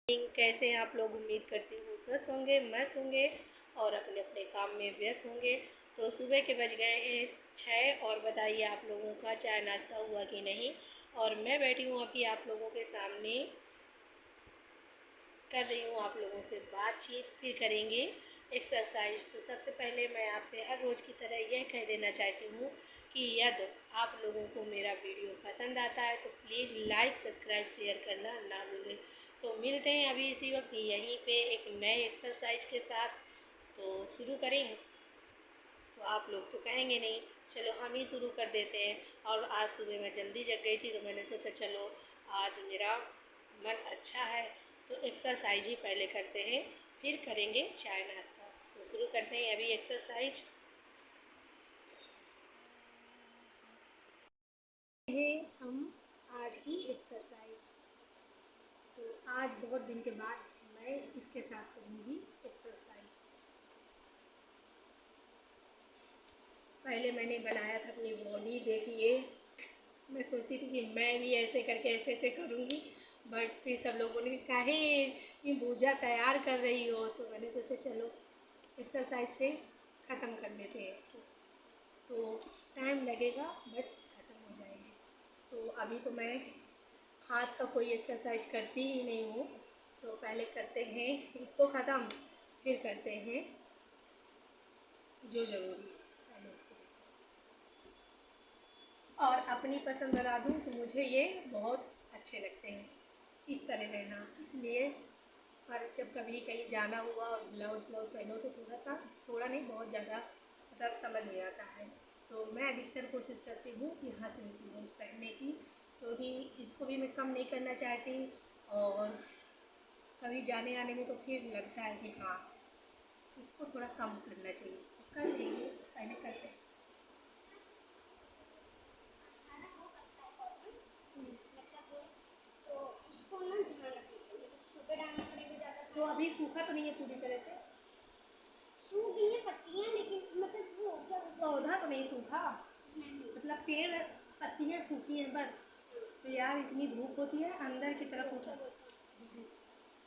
कैसे हैं आप लोग। उम्मीद करती हूँ स्वस्थ होंगे, मस्त होंगे और अपने अपने काम में व्यस्त होंगे। तो सुबह के बज गए हैं 6 और बताइए आप लोगों का चाय नाश्ता हुआ कि नहीं। और मैं बैठी हूँ अभी आप लोगों के सामने कर रही हूँ आप लोगों से बातचीत, फिर करेंगे एक्सरसाइज। तो सबसे पहले मैं आपसे हर रोज़ की तरह यह कह देना चाहती हूँ कि यदि आप लोगों को मेरा वीडियो पसंद आता है तो प्लीज़ लाइक, सब्सक्राइब, शेयर करना ना भूलें। तो मिलते हैं अभी इसी वक्त यहीं पे एक नए एक्सरसाइज के साथ। तो शुरू करें। तो आप लोग तो कहेंगे नहीं, चलो हम ही शुरू कर देते हैं। और आज सुबह मैं जल्दी जग गई थी तो मैंने सोचा चलो आज मेरा मन अच्छा है तो एक्सरसाइज ही पहले करते हैं, फिर करेंगे चाय नाश्ता। तो शुरू करते हैं अभी एक्सरसाइज। है हम आज की एक्सरसाइज। तो आज बहुत दिन के बाद मैं इसके साथ करूँगी एक्सरसाइज। पहले मैंने बनाया था अपनी बॉडी, देखिए मैं सोचती थी कि मैं भी ऐसे करके ऐसे ऐसे करूँगी, बट फिर सब लोगों ने काहे ये भूजा तैयार कर रही हो। तो मैंने सोचा चलो एक्सरसाइज से ख़त्म कर देते हैं इसको। तो टाइम लगेगा बट ख़त्म हो जाएगी। तो अभी तो मैं हाथ का कोई एक्सरसाइज करती ही नहीं हूँ। तो पहले करते हैं इसको ख़त्म, फिर करते हैं जो ज़रूरी है पहले उसको। और अपनी पसंद बता दूँ तो मुझे ये बहुत अच्छे लगते हैं इस तरह रहना, इसलिए। पर जब कभी कहीं जाना हुआ और ब्लाउज पहनो तो थोड़ा नहीं बहुत ज़्यादा मतलब समझ में आता है। तो मैं अधिकतर कोशिश करती हूँ कि यहाँ से ब्लाउज पहनने की, क्योंकि इसको भी मैं कम नहीं करना चाहती। और कभी जाने आने में तो फिर लगता है कि हाँ इसको थोड़ा कम करना चाहिए। कर लेंगे, पहले करते हैं। तो उसको ना ध्यान रखना चाहिए, तो सुबह डालना पड़ेगा ज़्यादा। तो अभी सूखा तो नहीं है पूरी तरह से? सूख गई हैं पत्तियाँ, लेकिन मतलब वो क्या पौधा तो नहीं सूखा, मतलब पेड़ पत्तियाँ सूखी हैं बस। तो यार इतनी धूप होती है अंदर की तरफ होता।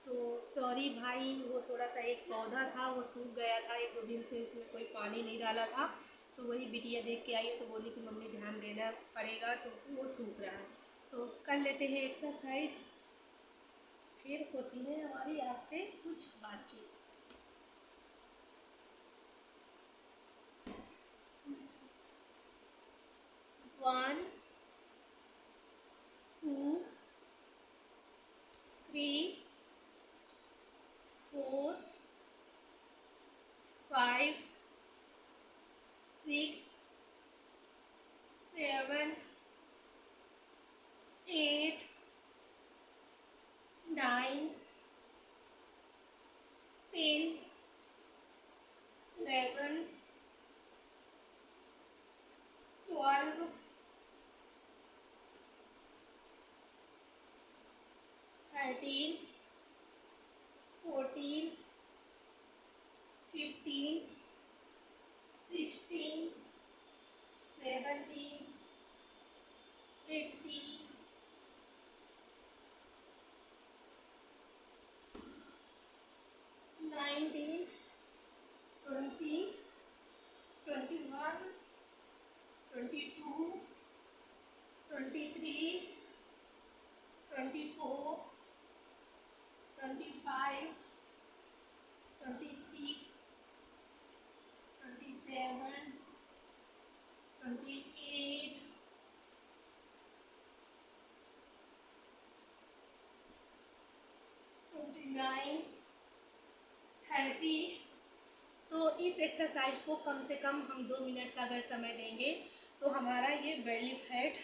तो सॉरी भाई, वो थोड़ा सा एक पौधा था वो सूख गया था, 1-2 दिन से उसमें कोई पानी नहीं डाला था। तो वही बिटिया देख के आई तो बोली कि मम्मी ध्यान देना पड़ेगा, तो वो सूख रहा है। तो कर लेते हैं एक्सरसाइज, फिर होती है हमारी आपसे कुछ बातचीत। 1 2 3 4 5 6 7 8 9 10 11 12 13 14 15 16 17 18 19 20 21 22 23 24 25 26 27 28 29 30। तो इस एक्सरसाइज को कम से कम हम 2 मिनट का अगर समय देंगे तो हमारा ये बेली फैट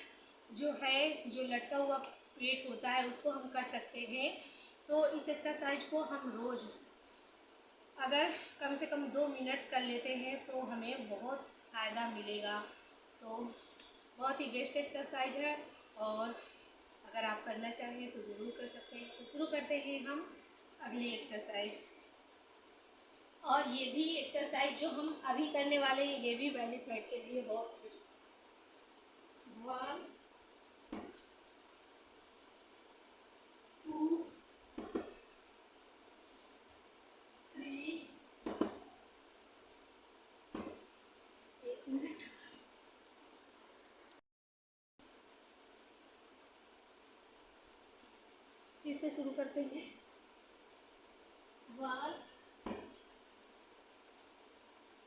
जो है, जो लटका हुआ पेट होता है उसको हम कर सकते हैं। तो इस एक्सरसाइज को हम रोज़ अगर कम से कम 2 मिनट कर लेते हैं तो हमें बहुत फ़ायदा मिलेगा। तो बहुत ही बेस्ट एक्सरसाइज है, और अगर आप करना चाहें तो ज़रूर कर सकते हैं। तो शुरू करते हैं हम अगली एक्सरसाइज। और ये भी एक्सरसाइज जो हम अभी करने वाले हैं ये भी बेली फैट के लिए बहुत बेस्ट। 1 2 फिर से शुरू करते हैं। 1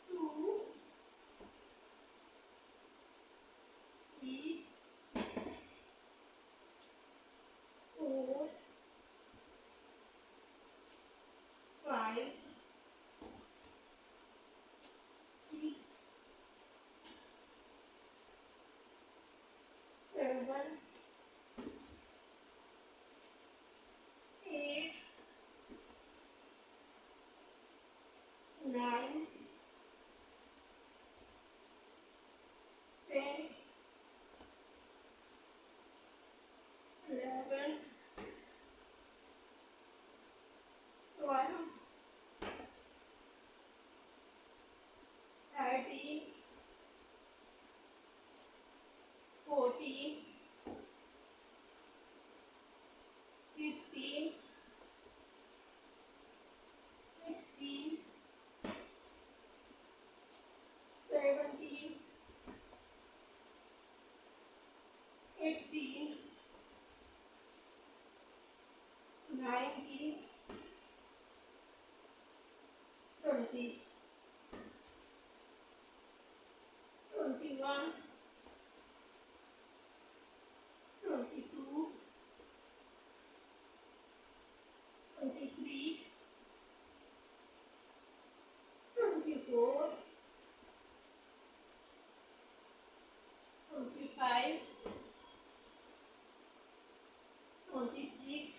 2 3 4 5 6 7 8 9 10 11 12 13 14 15 16 17 18 19 20 21 22 23 24 25 26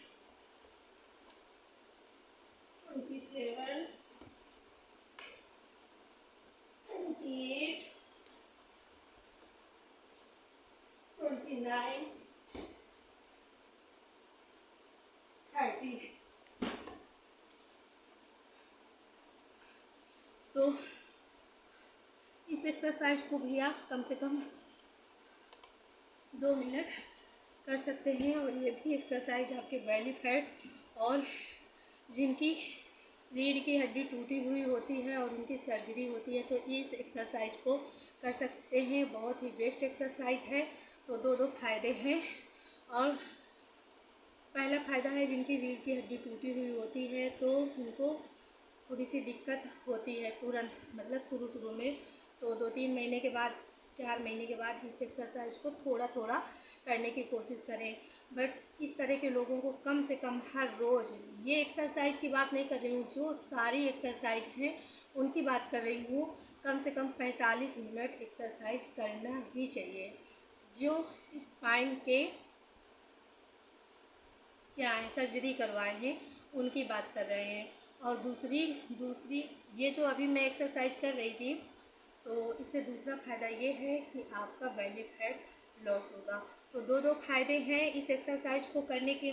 27 28 29 30। तो इस एक्सरसाइज को भी आप कम से कम 2 मिनट कर सकते हैं। और ये भी एक्सरसाइज आपके बेली फैट और जिनकी रीढ़ की हड्डी टूटी हुई होती है और उनकी सर्जरी होती है तो इस एक्सरसाइज को कर सकते हैं। बहुत ही बेस्ट एक्सरसाइज है। तो दो फायदे हैं। और पहला फ़ायदा है जिनकी रीढ़ की हड्डी टूटी हुई होती है तो उनको थोड़ी सी दिक्कत होती है तुरंत, मतलब शुरू में। तो 2-3 महीने के बाद, 4 महीने के बाद इस एक्सरसाइज को थोड़ा थोड़ा करने की कोशिश करें। बट इस तरह के लोगों को कम से कम हर रोज़, ये एक्सरसाइज की बात नहीं कर रही हूँ, जो सारी एक्सरसाइज हैं उनकी बात कर रही हूँ, कम से कम 45 मिनट एक्सरसाइज करना ही चाहिए। जो स्पाइन के क्या है, सर्जरी करवाए हैं उनकी बात कर रहे हैं। और दूसरी ये जो अभी मैं एक्सरसाइज कर रही थी तो इससे दूसरा फ़ायदा ये है कि आपका बेली फैट लॉस होगा। तो दो फायदे हैं इस एक्सरसाइज को करने के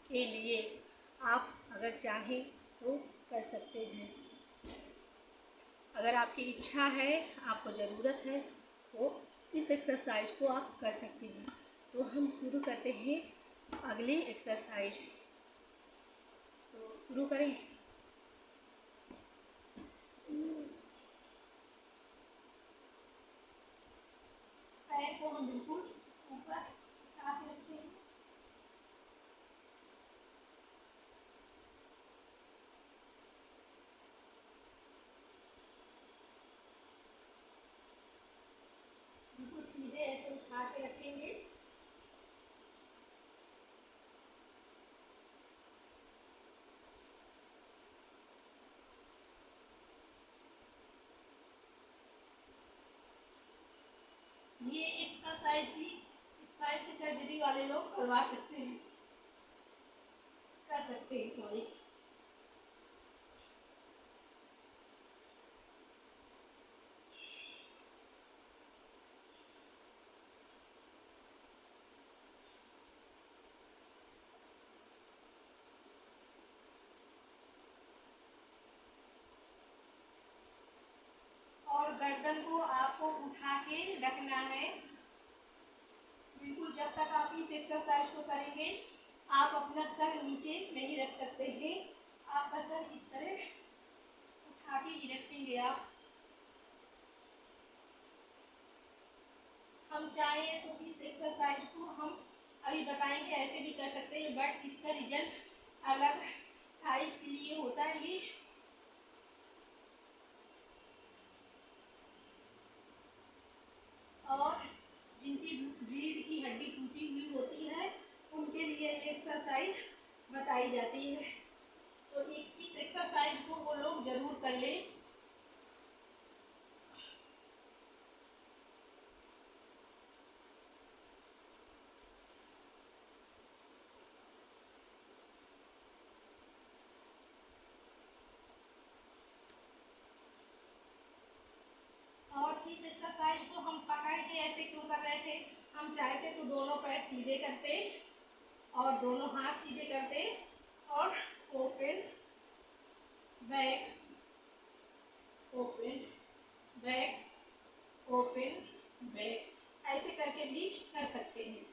लिए। आप अगर चाहें तो कर सकते हैं। अगर आपकी इच्छा है, आपको ज़रूरत है तो इस एक्सरसाइज को आप कर सकते हैं। तो हम शुरू करते हैं अगली एक्सरसाइज। तो शुरू करें। पैर को हम बिल्कुल ऊपर उठा के रखते हैं। बिल्कुल सीधे ऐसे उठा के रखेंगे। ये एक्सरसाइज भी स्पाइन की सर्जरी वाले लोग करवा सकते हैं, कर सकते हैं, सॉरी। और गर्दन को आपको उठा के रखना है बिल्कुल। जब तक आप इस एक्सरसाइज को करेंगे आप अपना सर नीचे नहीं रख सकते हैं। आपका सर इस तरह उठा के ही रखेंगे आप। हम चाहें तो इस एक्सरसाइज को हम अभी बताएंगे, ऐसे भी कर सकते हैं, बट इसका रिजल्ट अलग थाइज के लिए होता है ये। और जिनकी रीढ़ की हड्डी टूटी हुई होती है उनके लिए ये एक्सरसाइज बताई जाती है। तो इस एक्सरसाइज को वो लोग जरूर कर लें। और इस एक्सरसाइज को हम पकड़ के ऐसे क्यों कर रहे थे, हम चाहते तो दोनों पैर सीधे करते और दोनों हाथ सीधे करते और open back open back open back ऐसे करके भी कर सकते हैं।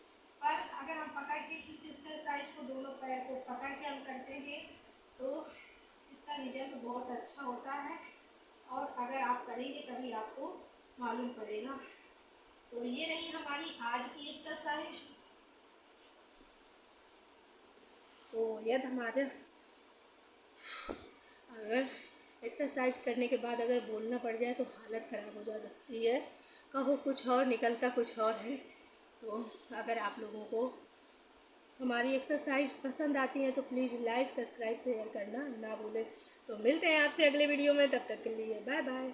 पर अगर हम पकड़ के इस एक्सरसाइज को दोनों पैर को पकड़ के हम करते हैं तो इसका रिजल्ट बहुत अच्छा होता है, और अगर आप करेंगे तभी आपको मालूम पड़ेगा। तो ये रही हमारी आज की एक्सरसाइज। तो यदि हमारे अगर एक्सरसाइज करने के बाद अगर बोलना पड़ जाए तो हालत ख़राब हो जाती है, कहो कुछ और निकलता कुछ और है। तो अगर आप लोगों को हमारी एक्सरसाइज पसंद आती है तो प्लीज़ लाइक सब्सक्राइब शेयर करना ना भूलें। तो मिलते हैं आपसे अगले वीडियो में, तब तक के लिए बाय बाय।